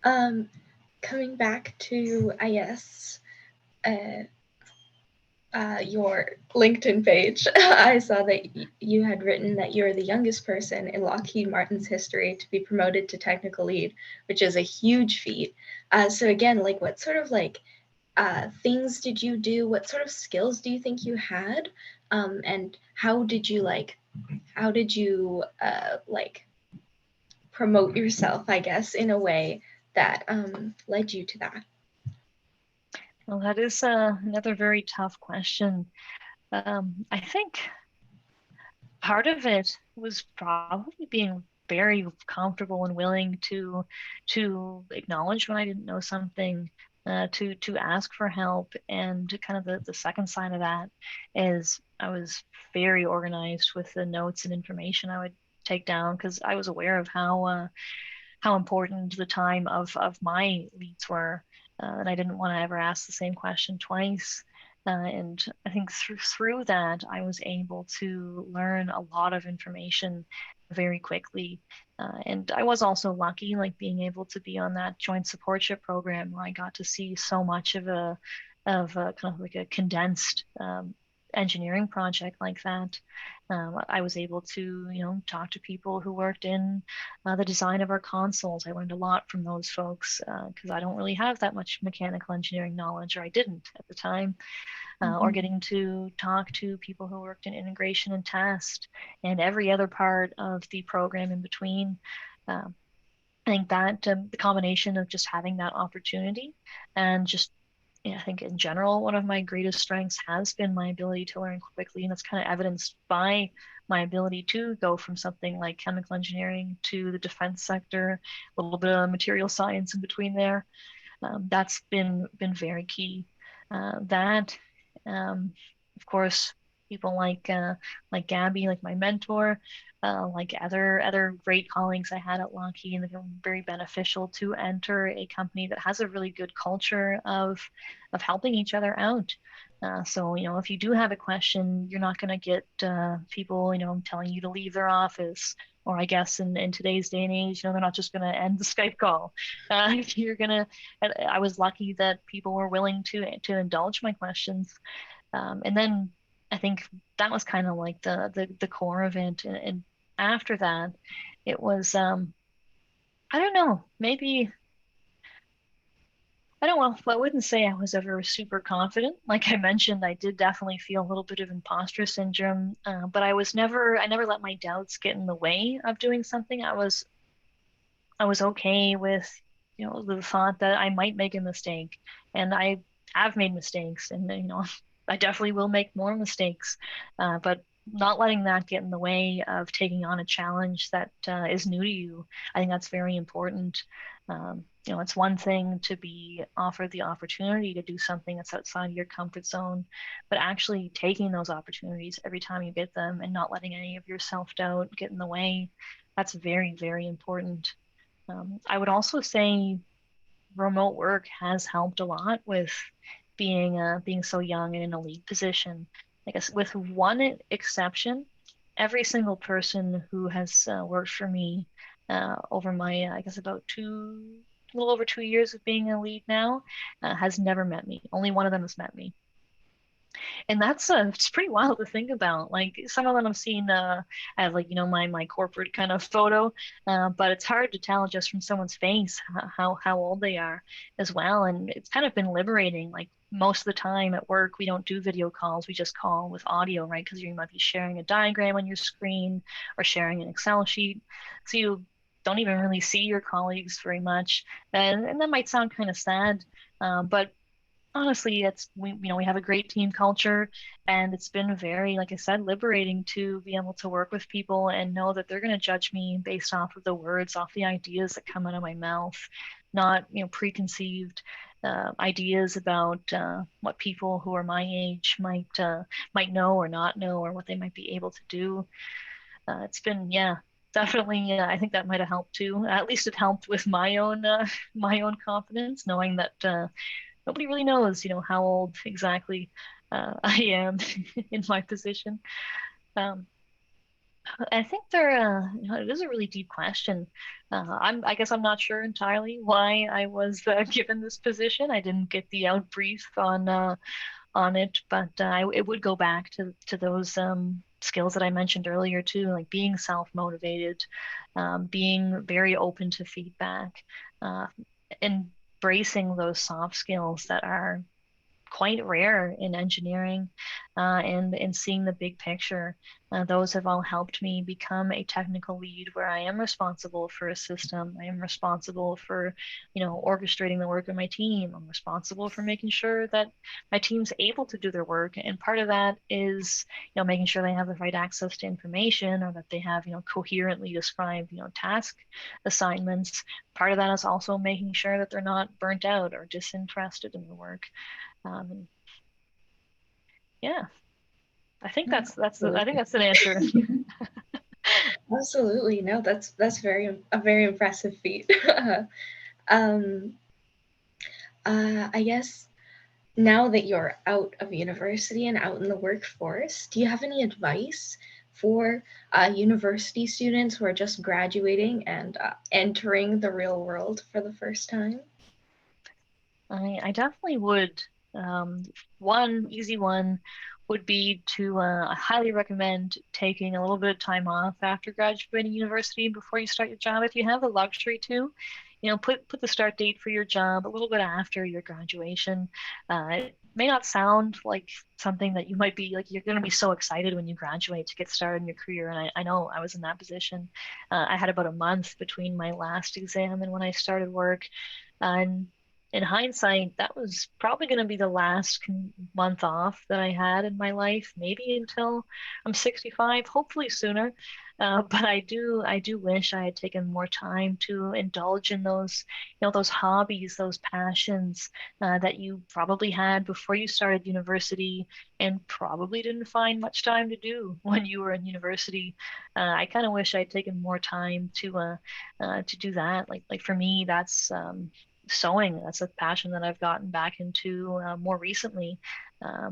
Um, Coming back to, I guess, uh, your LinkedIn page, I saw that you had written that you're the youngest person in Lockheed Martin's history to be promoted to technical lead, which is a huge feat. So again, like what sort of like things did you do? What sort of skills do you think you had? And how did you like promote yourself, I guess, in a way that led you to that? Well, that is another very tough question. I think part of it was probably being very comfortable and willing to acknowledge when I didn't know something, to ask for help. And kind of the second side of that is I was very organized with the notes and information I would take down, because I was aware of how important the time of my leads were. And I didn't want to ever ask the same question twice. And I think through that, I was able to learn a lot of information very quickly. And I was also lucky, like being able to be on that joint supportship program where I got to see so much of a kind of like a condensed engineering project like that. I was able to, talk to people who worked in the design of our consoles. I learned a lot from those folks, because I don't really have that much mechanical engineering knowledge, or I didn't at the time. Or Mm-hmm. getting to talk to people who worked in integration and test and every other part of the program in between. Um, I think that the combination of just having that opportunity and just, yeah, I think in general, one of my greatest strengths has been my ability to learn quickly. And that's kind of evidenced by my ability to go from something like chemical engineering to the defense sector, a little bit of material science in between there. That's been very key. That, um, of course, people like Gabby, like my mentor, like other great colleagues I had at Lockheed, and they're very beneficial to enter a company that has a really good culture of helping each other out. So, if you do have a question, you're not going to get people, telling you to leave their office. Or I guess in today's day and age, they're not just going to end the Skype call. You're gonna. I was lucky that people were willing to indulge my questions. And then I think that was kind of like the core of it. And after that, it was I don't know, maybe I don't know. I wouldn't say I was ever super confident. Like I mentioned, I did definitely feel a little bit of imposter syndrome, but I never let my doubts get in the way of doing something. I was okay with, the thought that I might make a mistake, and I have made mistakes, and I definitely will make more mistakes, but not letting that get in the way of taking on a challenge that is new to you. I think that's very important. It's one thing to be offered the opportunity to do something that's outside of your comfort zone, but actually taking those opportunities every time you get them and not letting any of your self-doubt get in the way, that's very, very important. I would also say remote work has helped a lot with being so young and in a lead position. I guess with one exception, every single person who has worked for me over my I guess about a little over 2 years of being a lead now has never met me. Only one of them has met me. And that's it's pretty wild to think about. Like some of them I've seen as like, my corporate kind of photo, but it's hard to tell just from someone's face how old they are as well. And it's kind of been liberating. Like most of the time at work, we don't do video calls. We just call with audio, right? Because you might be sharing a diagram on your screen or sharing an Excel sheet. So you don't even really see your colleagues very much. And that might sound kind of sad, but honestly, we have a great team culture, and it's been very, like I said, liberating to be able to work with people and know that they're going to judge me based off of the words, off the ideas that come out of my mouth, not preconceived ideas about what people who are my age might know or not know, or what they might be able to do. It's been, yeah, definitely. I think that might have helped too. At least it helped with my own my own confidence, knowing that nobody really knows, how old exactly I am in my position. Um, I think it is a really deep question. I guess I'm not sure entirely why I was given this position. I didn't get the out brief on it, but it would go back to those skills that I mentioned earlier too, like being self-motivated, being very open to feedback, uh, embracing those soft skills that are quite rare in engineering, and seeing the big picture. Those have all helped me become a technical lead where I am responsible for a system. I am responsible for, orchestrating the work of my team. I'm responsible for making sure that my team's able to do their work. And part of that is, making sure they have the right access to information, or that they have, coherently described, task assignments. Part of that is also making sure that they're not burnt out or disinterested in the work. Um, yeah, I think No, I think absolutely. that's an answer. Absolutely. No, that's a very impressive feat. um, I guess now that you're out of university and out in the workforce, do you have any advice for university students who are just graduating and entering the real world for the first time? I definitely would. Um, One easy one would be to I highly recommend taking a little bit of time off after graduating university before you start your job if you have the luxury to. Put the start date for your job a little bit after your graduation. It may not sound like something that you might be like you're going to be so excited when you graduate to get started in your career. And I know I was in that position. I had about a month between my last exam and when I started work. And in hindsight, that was probably going to be the last month off that I had in my life, maybe until I'm 65, hopefully sooner. But I do wish I had taken more time to indulge in those, those hobbies, those passions that you probably had before you started university and probably didn't find much time to do when you were in university. I kind of wish I'd taken more time to do that. Like for me, that's sewing. That's a passion that I've gotten back into more recently.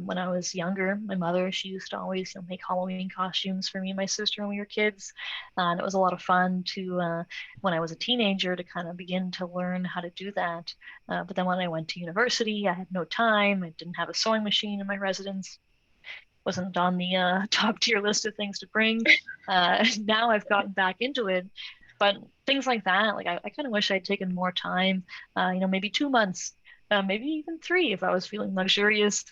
When I was younger, my mother, she used to always, make Halloween costumes for me and my sister when we were kids. And it was a lot of fun when I was a teenager, to kind of begin to learn how to do that. But then when I went to university, I had no time. I didn't have a sewing machine in my residence. Wasn't on the top tier list of things to bring. Now I've gotten back into it, but things like that, like I kind of wish I'd taken more time, maybe 2 months, maybe even three if I was feeling luxurious,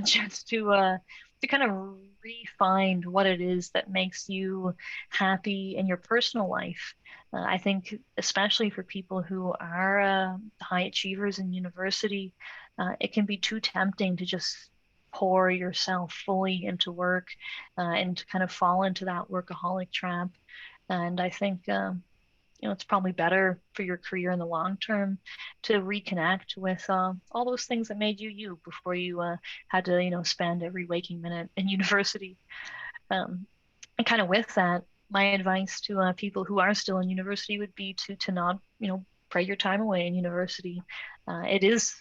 just to kind of refine what it is that makes you happy in your personal life. I think especially for people who are high achievers in university, it can be too tempting to just pour yourself fully into work, and to kind of fall into that workaholic trap. And I think it's probably better for your career in the long term to reconnect with all those things that made you you before you had to spend every waking minute in university. Um, and kind of with that, my advice to people who are still in university would be to not pray your time away in university. It is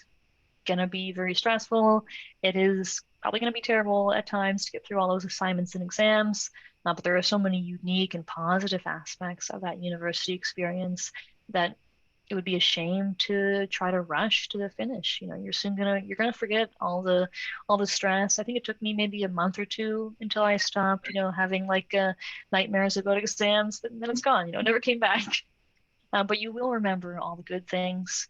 going to be very stressful. It is probably going to be terrible at times to get through all those assignments and exams. But there are so many unique and positive aspects of that university experience that it would be a shame to try to rush to the finish. You're gonna forget all the stress. I think it took me maybe a month or two until I stopped, having like nightmares about exams, but then it's gone. It never came back. But you will remember all the good things.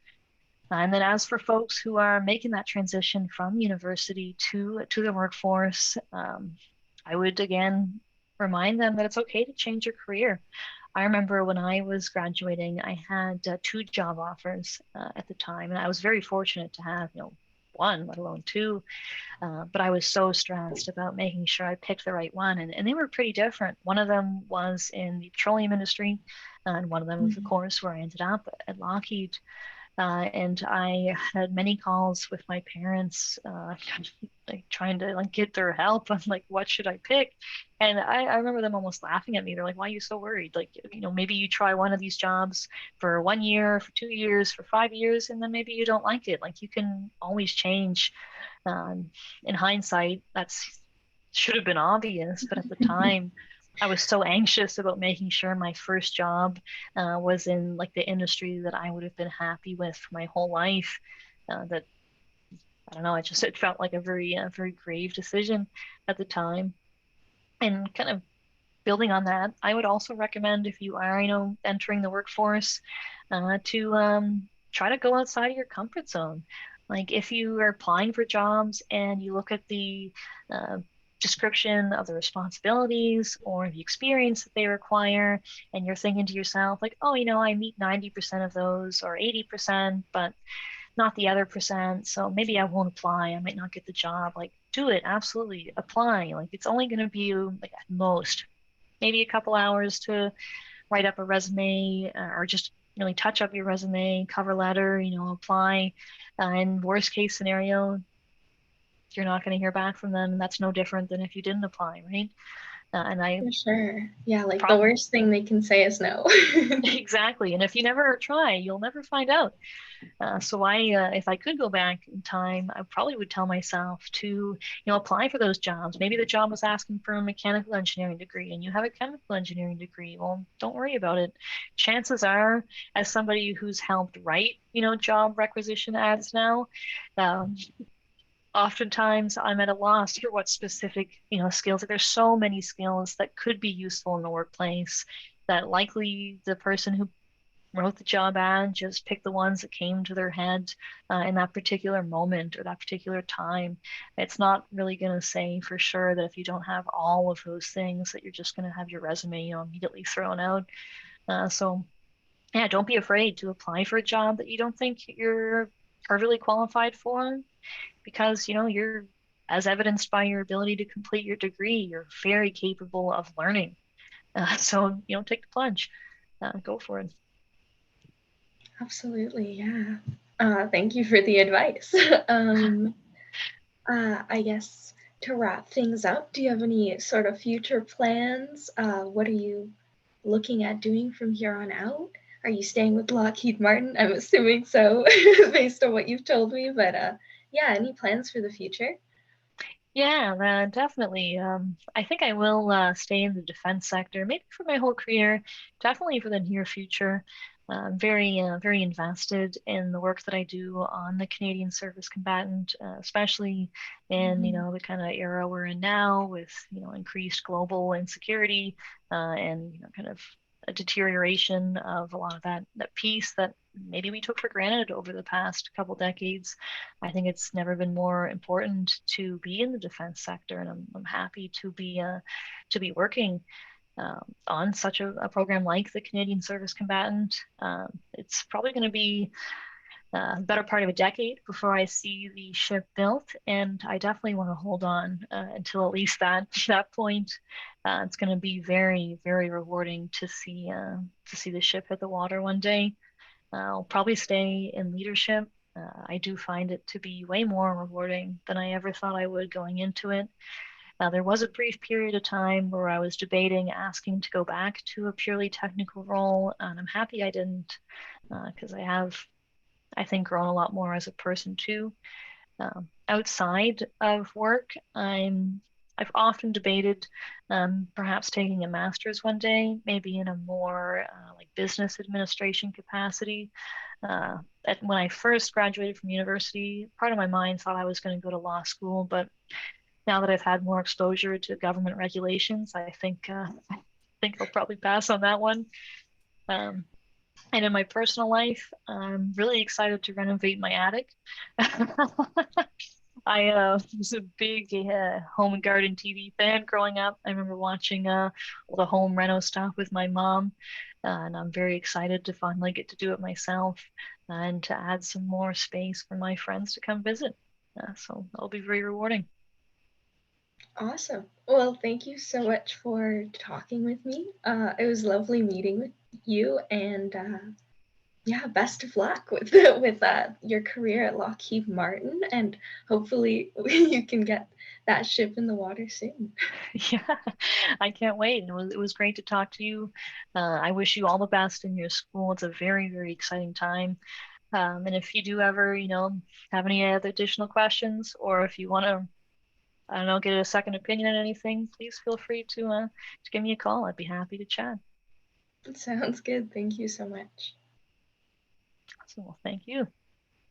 And then as for folks who are making that transition from university to the workforce, I would again remind them that it's okay to change your career. I remember when I was graduating, I had two job offers at the time, and I was very fortunate to have, one, let alone two. But I was so stressed about making sure I picked the right one, and they were pretty different. One of them was in the petroleum industry, and one of them was, of Mhm. course, where I ended up at Lockheed. And I had many calls with my parents, kind of, like trying to like get their help on like what should I pick. And I remember them almost laughing at me. They're like, "Why are you so worried? Like, maybe you try one of these jobs for 1 year, for 2 years, for 5 years, and then maybe you don't like it. Like, you can always change." Um, in hindsight, that's should have been obvious, but at the time, I was so anxious about making sure my first job was in like the industry that I would have been happy with for my whole life. That I don't know, it felt like a very grave decision at the time. And kind of building on that, I would also recommend if you are, entering the workforce, to try to go outside of your comfort zone. Like if you are applying for jobs and you look at the uh, description of the responsibilities or the experience that they require, and you're thinking to yourself, like, oh, I meet 90% of those or 80%, but not the other percent. So maybe I won't apply. I might not get the job. Like, do it. Absolutely apply. Like, it's only going to be like at most maybe a couple hours to write up a resume or just really touch up your resume, cover letter, apply. In worst case scenario, you're not going to hear back from them. And that's no different than if you didn't apply, right? And I For sure. Yeah, like the probably worst thing they can say is no. exactly. And if you never try, you'll never find out. If I could go back in time, I probably would tell myself to, apply for those jobs. Maybe the job was asking for a mechanical engineering degree and you have a chemical engineering degree. Well, don't worry about it. Chances are, as somebody who's helped write, job requisition ads now, um, oftentimes I'm at a loss for what specific, skills. Like there's so many skills that could be useful in the workplace that likely the person who wrote the job ad, just picked the ones that came to their head in that particular moment or that particular time. It's not really going to say for sure that if you don't have all of those things that you're just going to have your resume, immediately thrown out. So yeah, don't be afraid to apply for a job that you don't think you're perfectly qualified for because, you're as evidenced by your ability to complete your degree, you're very capable of learning. So, take the plunge, go for it. Absolutely, yeah. Thank you for the advice. I guess to wrap things up, do you have any sort of future plans? What are you looking at doing from here on out? Are you staying with Lockheed Martin? I'm assuming so, based on what you've told me. But yeah, any plans for the future? Yeah, definitely. I think I will stay in the defense sector, maybe for my whole career, definitely for the near future. I'm very invested in the work that I do on the Canadian Surface Combatant, especially in, Mhm. the kind of era we're in now with, increased global insecurity and, kind of a deterioration of a lot of that peace that maybe we took for granted over the past couple decades. I think it's never been more important to be in the defense sector, and I'm happy to be working on such a program like the Canadian Surface Combatant. It's probably going to be a better part of a decade before I see the ship built, and I definitely want to hold on until at least that point. It's going to be very rewarding to see the ship hit the water one day. I'll probably stay in leadership. I do find it to be way more rewarding than I ever thought I would going into it. There was a brief period of time where I was debating asking to go back to a purely technical role, and I'm happy I didn't because I have, I think, grown a lot more as a person too. Outside of work, I'm I've often debated perhaps taking a master's one day, maybe in a more like business administration capacity. Uh, when I first graduated from university, part of my mind thought I was going to go to law school, but now that I've had more exposure to government regulations, I think I'll probably pass on that one. Um, and in my personal life, I'm really excited to renovate my attic. I was a big home and garden TV fan growing up. I remember watching all the home reno stuff with my mom, and I'm very excited to finally get to do it myself and to add some more space for my friends to come visit. So that'll be very rewarding. Awesome. Well, thank you so much for talking with me. It was lovely meeting with you, and yeah, best of luck with your career at Lockheed Martin, and hopefully you can get that ship in the water soon. Yeah, I can't wait. It was great to talk to you. I wish you all the best in your school. It's a very, very exciting time. And if you do ever, have any other additional questions, or if you want to, I don't know, get a second opinion on anything, please feel free to give me a call. I'd be happy to chat. Sounds good. Thank you so much. So, well, thank you.